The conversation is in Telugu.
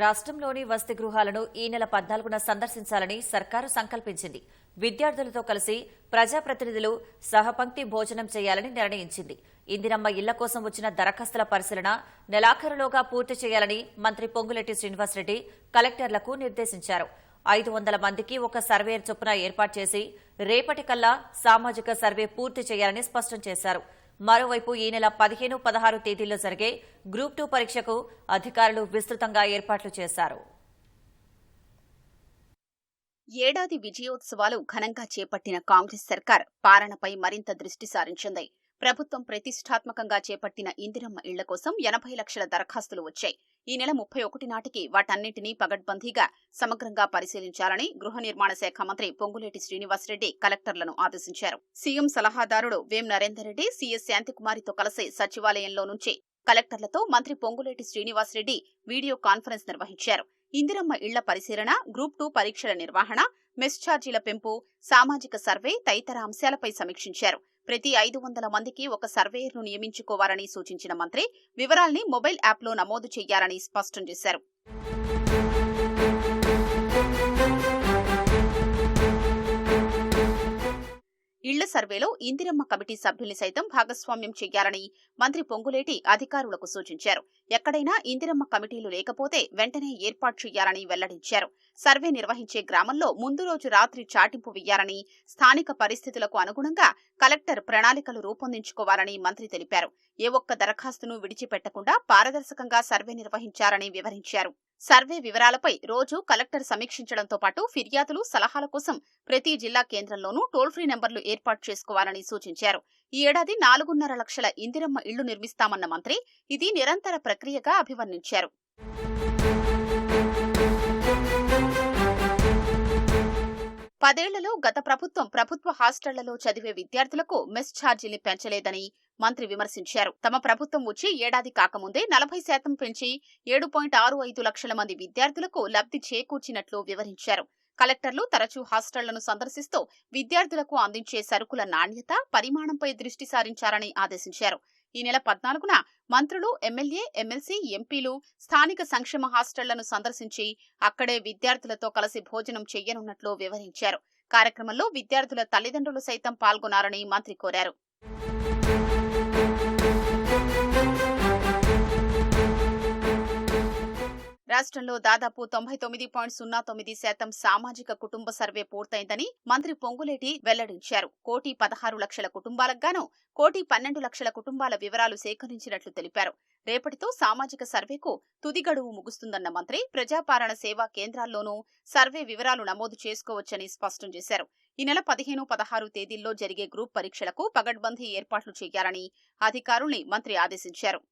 రాష్ట్రంలోని వసతి గృహాలను ఈ నెల 14న సందర్శించాలని సర్కారు సంకల్పించింది. విద్యార్థులతో కలిసి ప్రజాప్రతినిధులు సహపంక్తి భోజనం చేయాలని నిర్ణయించింది. ఇందిరమ్మ ఇళ్ల కోసం వచ్చిన దరఖాస్తుల పరిశీలన నెలాఖరులోగా పూర్తి చేయాలని మంత్రి పొంగులేటి శ్రీనివాసరెడ్డి కలెక్టర్లకు నిర్దేశించారు. 500 మందికి ఒక సర్వేయర్ చొప్పున ఏర్పాటు చేసి రేపటికల్లా సామాజిక సర్వే పూర్తి చేయాలని స్పష్టం చేశారు. మరోవైపు ఈ నెల 15, 16 తేదీల్లో జరిగే గ్రూప్ 2 పరీక్షకు అధికారులు విస్తృతంగా ఏర్పాట్లు చేశారు. ఏడాది విజయోత్సవాలు ఘనంగా చేపట్టిన కాంగ్రెస్ సర్కార్ పాలనపై మరింత దృష్టి సారించింది. ప్రభుత్వం ప్రతిష్టాత్మకంగా చేపట్టిన ఇందిరమ్మ ఇళ్ల కోసం 80 లక్షల దరఖాస్తులు వచ్చాయి. ఈ నెల 31 నాటికి వాటన్నింటినీ పగడ్బందీగా సమగ్రంగా పరిశీలించాలని గృహ నిర్మాణ శాఖ మంత్రి పొంగులేటి శ్రీనివాసరెడ్డి కలెక్టర్లను ఆదేశించారు. సీఎం సలహాదారుడు వేం నరేందర్ రెడ్డి, సీఎస్ శాంతికుమారితో కలిసి సచివాలయంలో నుంచి కలెక్టర్లతో మంత్రి పొంగులేటి శ్రీనివాసరెడ్డి వీడియో కాన్ఫరెన్స్ నిర్వహించారు. ఇందిరమ్మ ఇళ్ల పరిశీలన, గ్రూప్ 2 పరీక్షల నిర్వహణ, మెస్ ఛార్జీల పెంపు, సామాజిక సర్వే తదితర అంశాలపై సమీక్షించారు. ప్రతి 500 మందికి ఒక సర్వేయర్ను నియమించుకోవాలని సూచించిన మంత్రి వివరాల్ని మొబైల్ యాప్లో నమోదు చేయాలని స్పష్టం చేశారు. ఇళ్ల సర్వేలో ఇందిరమ్మ కమిటీ సభ్యుల్ని సైతం భాగస్వామ్యం చేయాలని మంత్రి పొంగులేటి అధికారులకు సూచించారు. ఎక్కడైనా ఇందిరమ్మ కమిటీలు లేకపోతే వెంటనే ఏర్పాటు చేయాలని వెల్లడించారు. సర్వే నిర్వహించే గ్రామంలో ముందు రోజు రాత్రి చాటింపు వెయ్యాలని, స్థానిక పరిస్థితులకు అనుగుణంగా కలెక్టర్ ప్రణాళికలు రూపొందించుకోవాలని మంత్రి తెలిపారు. ఏ ఒక్క దరఖాస్తును విడిచిపెట్టకుండా పారదర్శకంగా సర్వే నిర్వహించారని వివరించారు. సర్వే వివరాలపై రోజు కలెక్టర్ సమీక్షించడంతో పాటు ఫిర్యాదులు, సలహాల కోసం ప్రతి జిల్లా కేంద్రంలోనూ టోల్ ఫ్రీ నెంబర్లు ఏర్పాటు చేసుకోవాలని సూచించారు. ఈ ఏడాది 4.5 లక్షల ఇందిరమ్మ ఇళ్లు నిర్మిస్తామన్న మంత్రి ఇది నిరంతర ప్రక్రియగా అభివర్ణించారు. పదేళ్లలో గత ప్రభుత్వ హాస్టళ్లలో చదివే విద్యార్థులకు మెస్ ఛార్జీల్ని పెంచలేదని మంత్రి విమర్శించారు. తమ ప్రభుత్వం వచ్చి ఏడాది కాకముందే 40% పెంచి 7.65 లక్షల మంది విద్యార్థులకు లబ్ధి చేకూర్చినట్లు వివరించారు. కలెక్టర్లు తరచూ హాస్టళ్లను సందర్శిస్తూ విద్యార్థులకు అందించే సరుకుల నాణ్యత, పరిమాణంపై దృష్టి సారించారని ఆదేశించారు. ఈ నెల 14న మంత్రులు, ఎమ్మెల్యే, ఎమ్మెల్సీ, ఎంపీలు స్థానిక సంక్షేమ హాస్టళ్లను సందర్శించి అక్కడే విద్యార్థులతో కలిసి భోజనం చెయ్యనున్నట్లు వివరించారు. కార్యక్రమంలో విద్యార్థుల తల్లిదండ్రులు సైతం పాల్గొనాలని మంత్రి కోరారు. రాష్ట్రంలో దాదాపు 99.09% సామాజిక కుటుంబ సర్వే పూర్తయిందని మంత్రి పొంగులేటి వెల్లడించారు. 1,16 లక్షల కుటుంబాలకు గాను 1,12 లక్షల కుటుంబాల వివరాలు సేకరించినట్లు తెలిపారు. రేపటితో సామాజిక సర్వేకు తుది గడువు ముగుస్తుందన్న మంత్రి ప్రజాపాలన సేవా కేంద్రాల్లోనూ సర్వే వివరాలు నమోదు చేసుకోవచ్చని స్పష్టం చేశారు. ఈ నెల 15, 16 తేదీల్లో జరిగే గ్రూప్ పరీక్షలకు పగడ్బందీ ఏర్పాట్లు చేయాలని అధికారుల్ని మంత్రి ఆదేశించారు.